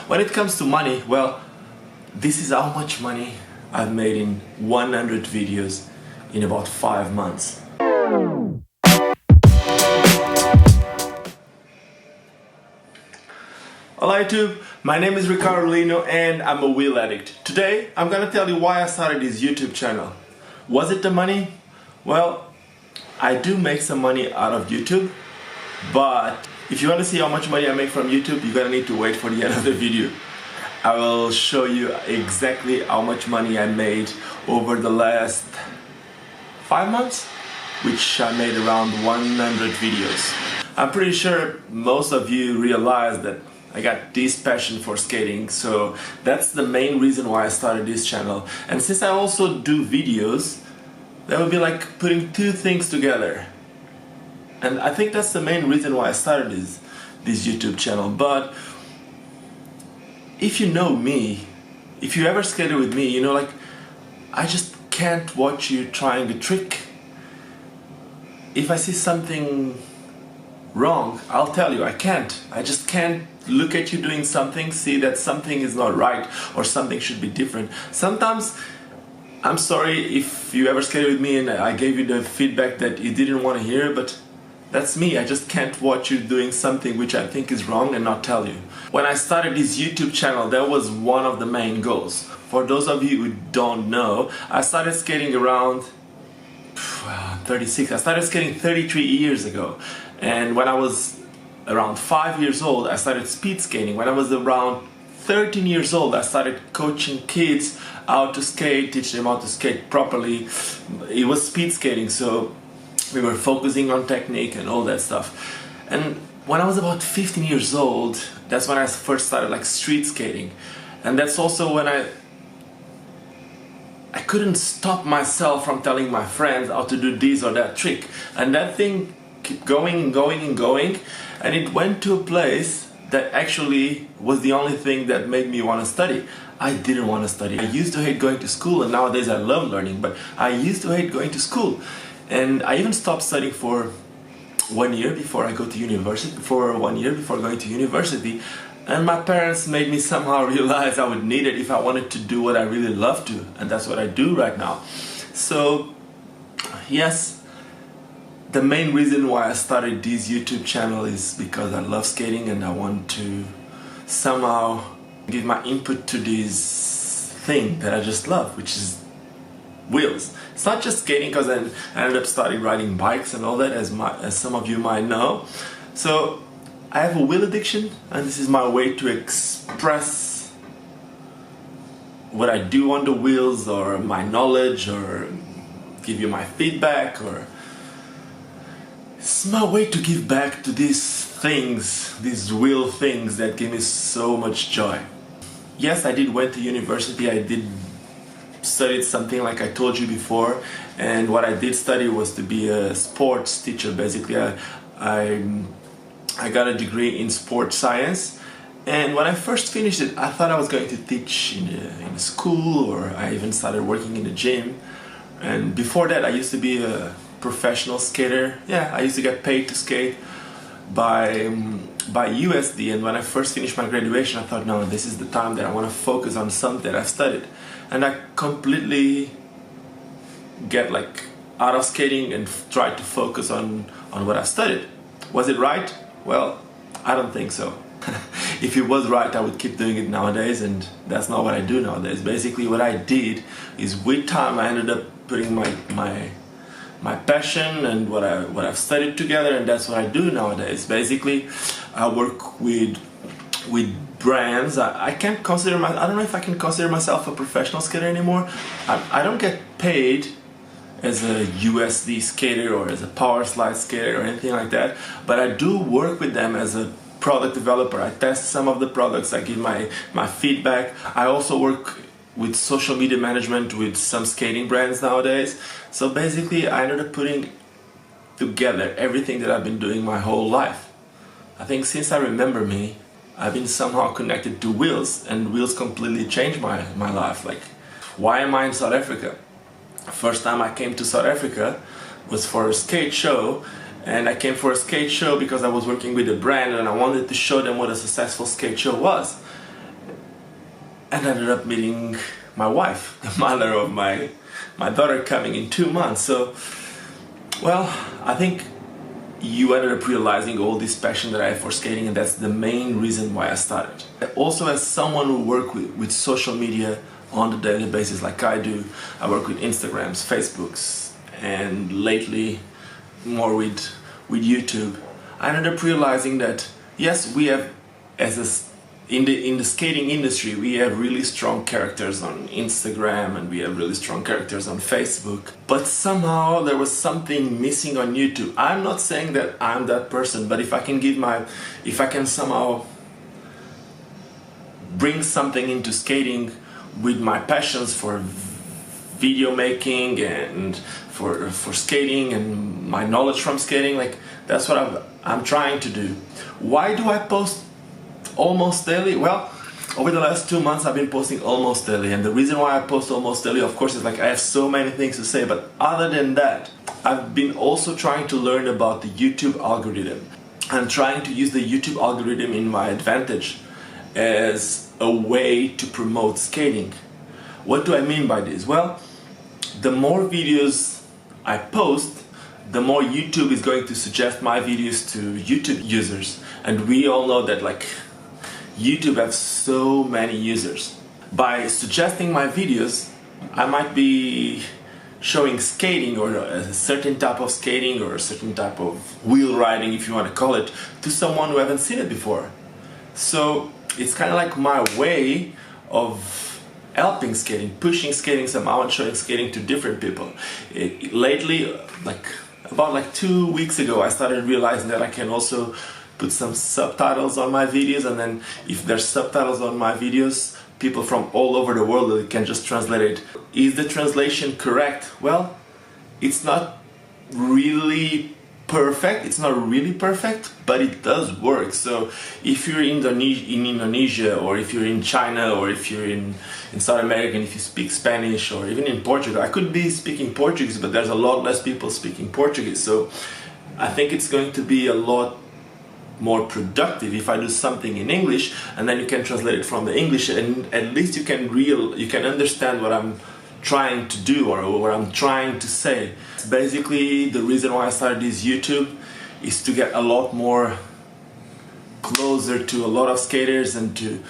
When it comes to money, well, this is how much money I've made in 100 videos in about 5 months. Hello YouTube, my name is Ricardo Lino and I'm a wheel addict. Today I'm gonna tell you why I started this YouTube channel. Was it the money? Well, I do make some money out of YouTube, but if you want to see how much money I make from YouTube, you're gonna need to wait for the end of the video. I will show you exactly how much money I made over the last 5 months, which I made around 100 videos. I'm pretty sure most of you realize that I got this passion for skating, so that's the main reason why I started this channel. And since I also do videos, that would be like putting two things together. And I think that's the main reason why I started this YouTube channel. But if you know me, if you ever skated with me, you know, like, I just can't watch you trying a trick. If I see something wrong, I'll tell you, I can't. I just can't look at you doing something, see that something is not right or something should be different. Sometimes, I'm sorry if you ever skated with me and I gave you the feedback that you didn't want to hear, but that's me. I just can't watch you doing something which I think is wrong and not tell you. When I started this YouTube channel, that was one of the main goals. For those of you who don't know, I started skating around 36. I started skating 33 years ago. And when I was around 5 years old, I started speed skating. When I was around 13 years old, I started coaching kids how to skate, teach them how to skate properly. It was speed skating, so we were focusing on technique and all that stuff. And when I was about 15 years old, that's when I first started like street skating. And that's also when I couldn't stop myself from telling my friends how to do this or that trick. And that thing kept going and going and going. And it went to a place that actually was the only thing that made me want to study. I didn't want to study. I used to hate going to school, and nowadays I love learning, but I used to hate going to school. And I even stopped studying for 1 year before I go to university, for 1 year before going to university. And my parents made me somehow realize I would need it if I wanted to do what I really love to, and that's what I do right now. So, yes, the main reason why I started this YouTube channel is because I love skating and I want to somehow give my input to this thing that I just love, which is wheels. It's not just skating, because I ended up starting riding bikes and all that, as some of you might know. So I have a wheel addiction, and this is my way to express what I do on the wheels, or my knowledge, or give you my feedback, or it's my way to give back to these things, these wheel things that give me so much joy. Yes, I did went to university. I did studied something like I told you before, and what I did study was to be a sports teacher. Basically, I got a degree in sports science, and when I first finished it, I thought I was going to teach in a school, or I even started working in the gym. And before that, I used to be a professional skater. Yeah, I used to get paid to skate by USD, and when I first finished my graduation, I thought, no, this is the time that I want to focus on something that I've studied. And I completely get like out of skating and tried to focus on what I studied. Was it right? Well, I don't think so. If it was right, I would keep doing it nowadays, and that's not what I do nowadays. Basically, what I did is, with time, I ended up putting my passion and what I've studied together, and that's what I do nowadays. Basically, I work with brands. I can't consider I don't know if I can consider myself a professional skater anymore. I don't get paid as a USD skater or as a power slide skater or anything like that, but I do work with them as a product developer. I test some of the products, I give my feedback. I also work with social media management with some skating brands nowadays. So basically, I ended up putting together everything that I've been doing my whole life. I think since I remember me, I've been somehow connected to wheels, and wheels completely changed my life. Like, why am I in South Africa? First time I came to South Africa was for a skate show, and I came for a skate show because I was working with a brand and I wanted to show them what a successful skate show was. and I ended up meeting my wife, the mother of my daughter, coming in 2 months. So, well, I think you ended up realizing all this passion that I have for skating, and that's the main reason why I started. Also, as someone who works with social media on a daily basis like I do, I work with Instagrams, Facebooks, and lately more with YouTube. I ended up realizing that yes, we have, in the skating industry, we have really strong characters on Instagram and we have really strong characters on Facebook, but somehow there was something missing on YouTube. I'm not saying that I'm that person, but if I can somehow bring something into skating with my passions for video making and for skating and my knowledge from skating, like that's what I'm trying to do. Why do I post almost daily? Well, over the last 2 months I've been posting almost daily, and the reason why I post almost daily, of course, is like I have so many things to say, but other than that, I've been also trying to learn about the YouTube algorithm. I'm trying to use the YouTube algorithm in my advantage as a way to promote skating. What do I mean by this? Well, the more videos I post, the more YouTube is going to suggest my videos to YouTube users, and we all know that like YouTube has so many users. By suggesting my videos, I might be showing skating, or a certain type of skating, or a certain type of wheel riding, if you want to call it, to someone who haven't seen it before. So it's kind of like my way of helping skating, pushing skating somehow, and showing skating to different people. Lately, about 2 weeks ago, I started realizing that I can also put some subtitles on my videos, and then if there's subtitles on my videos, people from all over the world can just translate it. Is the translation correct? Well, it's not really perfect. It's not really perfect, but it does work. So if you're in Indonesia, or if you're in China, or if you're in South America, and if you speak Spanish, or even in Portugal, I could be speaking Portuguese, but there's a lot less people speaking Portuguese. So I think it's going to be a lot more productive if I do something in English, and then you can translate it from the English, and at least you can understand what I'm trying to do, or what I'm trying to say. Basically, the reason why I started this YouTube is to get a lot more closer to a lot of skaters, and to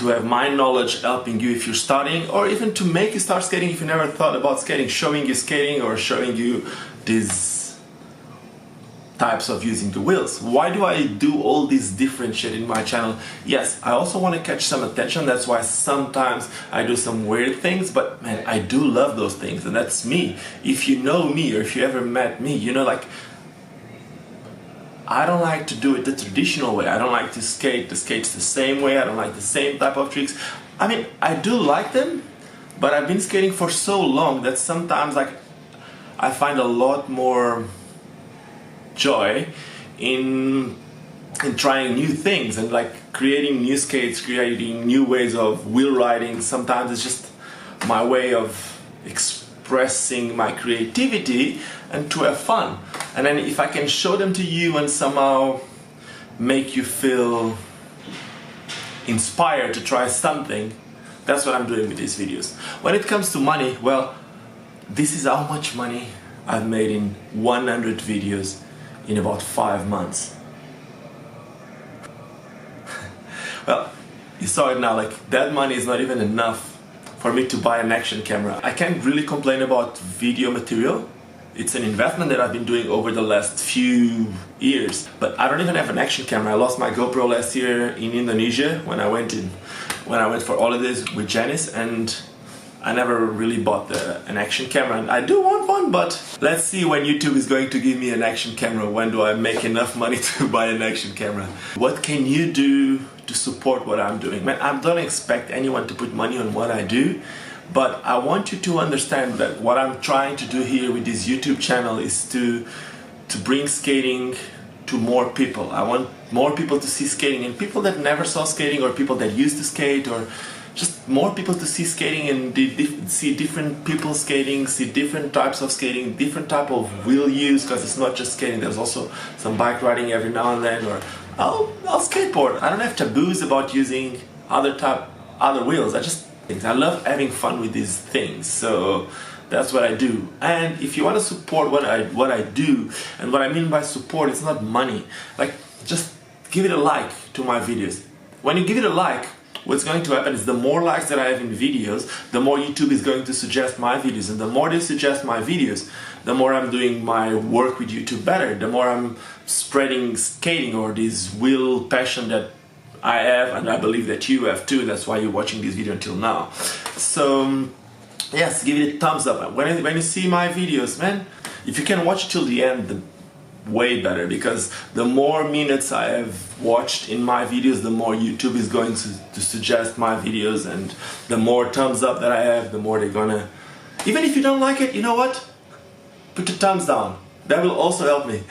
have my knowledge helping you if you're starting, or even to make you start skating if you never thought about skating, showing you skating, or showing you these types of using the wheels. Why do I do all this different shit in my channel? Yes, I also want to catch some attention. That's why sometimes I do some weird things, but man, I do love those things, and that's me. If you know me, or if you ever met me, you know, like, I don't like to do it the traditional way. I don't like to skate the skates the same way. I don't like the same type of tricks. I mean, I do like them, but I've been skating for so long that sometimes like I find a lot more joy in trying new things, and like creating new skates, creating new ways of wheel riding. Sometimes it's just my way of expressing my creativity and to have fun. And then if I can show them to you and somehow make you feel inspired to try something, that's what I'm doing with these videos. When it comes to money, well, this is how much money I've made in 100 videos in about 5 months. Well, you saw it now, like that money is not even enough for me to buy an action camera. I can't really complain about video material. It's an investment that I've been doing over the last few years, but I don't even have an action camera. I lost my GoPro last year in Indonesia when I went for holidays with Janice, and I never really bought an action camera, and I do want one, but let's see when YouTube is going to give me an action camera. When do I make enough money to buy an action camera? What can you do to support what I'm doing? Man, I don't expect anyone to put money on what I do, but I want you to understand that what I'm trying to do here with this YouTube channel is to bring skating to more people. I want more people to see skating, and people that never saw skating, or people that used to skate, or just more people to see skating and see different people skating, see different types of skating, different type of wheel use, because it's not just skating, there's also some bike riding every now and then, or I'll skateboard. I don't have taboos about using other wheels. I love having fun with these things, so that's what I do. And if you want to support what I do, and what I mean by support, it's not money. Like, just give it a like to my videos. When you give it a like, what's going to happen is the more likes that I have in videos, the more YouTube is going to suggest my videos, and the more they suggest my videos, the more I'm doing my work with YouTube better, the more I'm spreading skating or this wheel passion that I have, and I believe that you have too. That's why you're watching this video until now. So yes, give it a thumbs up. When you see my videos, man, if you can watch till the end, way better, because the more minutes I have watched in my videos, the more YouTube is going to suggest my videos, and the more thumbs up that I have, the more they're gonna... Even if you don't like it, you know what? Put the thumbs down. That will also help me.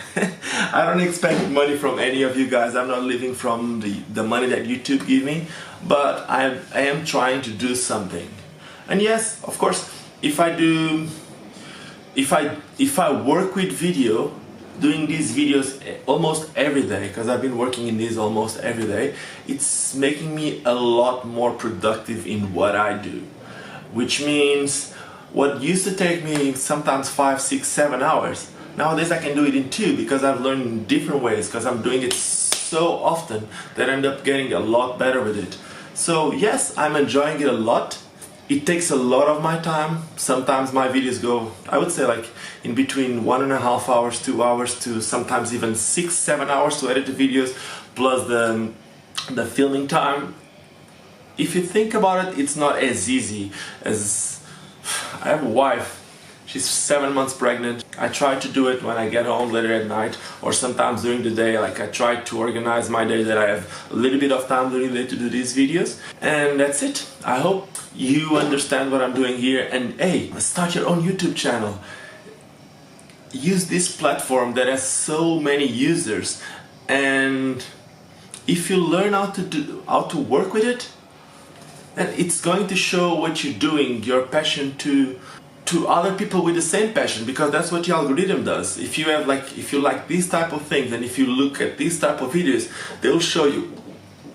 I don't expect money from any of you guys. I'm not living from the money that YouTube give me, but I am trying to do something. And yes, of course, if I work with video, doing these videos almost every day, because I've been working in these almost every day, it's making me a lot more productive in what I do. Which means what used to take me sometimes 5, 6, 7 hours, nowadays I can do it in 2, because I've learned in different ways, because I'm doing it so often that I end up getting a lot better with it. So yes, I'm enjoying it a lot. It takes a lot of my time. Sometimes my videos go, I would say, like in between 1.5 hours, 2 hours, to sometimes even 6, 7 hours to edit the videos, plus the filming time. If you think about it, it's not as easy as... I have a wife. She's 7 months pregnant. I try to do it when I get home later at night, or sometimes during the day. Like, I try to organize my day that I have a little bit of time during the day to do these videos. And that's it. I hope you understand what I'm doing here. And hey, start your own YouTube channel. Use this platform that has so many users. And if you learn how to work with it, then it's going to show what you're doing, your passion, to other people with the same passion, because that's what the algorithm does. If you like these type of things, and if you look at these type of videos, they'll show you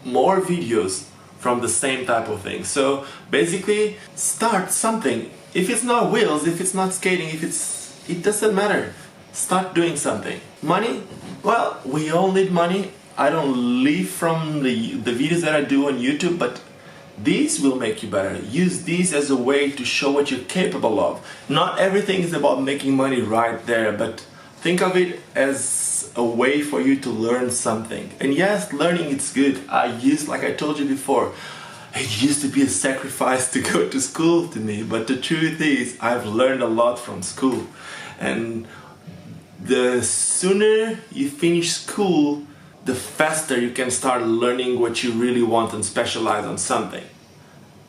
more videos from the same type of thing. So basically, start something. If it's not wheels, if it's not skating, it doesn't matter. Start doing something. Money? Well, we all need money. I don't live from the videos that I do on YouTube, but these will make you better. Use these as a way to show what you're capable of. Not everything is about making money right there, but think of it as a way for you to learn something. And yes, learning is good. Like I told you before, it used to be a sacrifice to go to school to me, but the truth is, I've learned a lot from school. And the sooner you finish school, the faster you can start learning what you really want and specialize on something.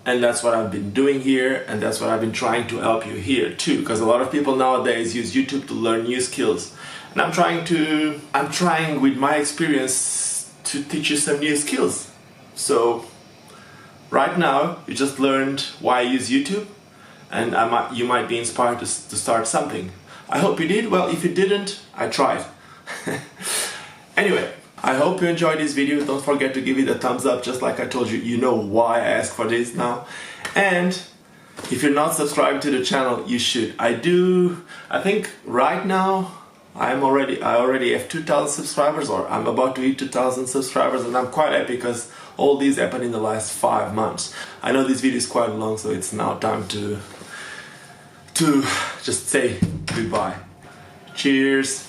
And that's what I've been doing here, and that's what I've been trying to help you here too, because a lot of people nowadays use YouTube to learn new skills. And I'm trying with my experience to teach you some new skills. So right now you just learned why I use YouTube, and you might be inspired to start something. I hope you did. Well, if you didn't, I tried. Anyway, I hope you enjoyed this video. Don't forget to give it a thumbs up, just like I told you. You know why I asked for this now. And if you're not subscribed to the channel, you should. I think right now I already have 2,000 subscribers, or I'm about to hit 2,000 subscribers, and I'm quite happy because all these happened in the last 5 months. I know this video is quite long, so it's now time to just say goodbye. Cheers.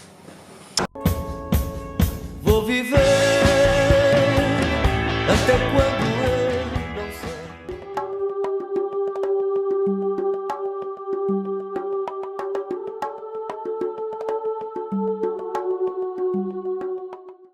Vou viver até quando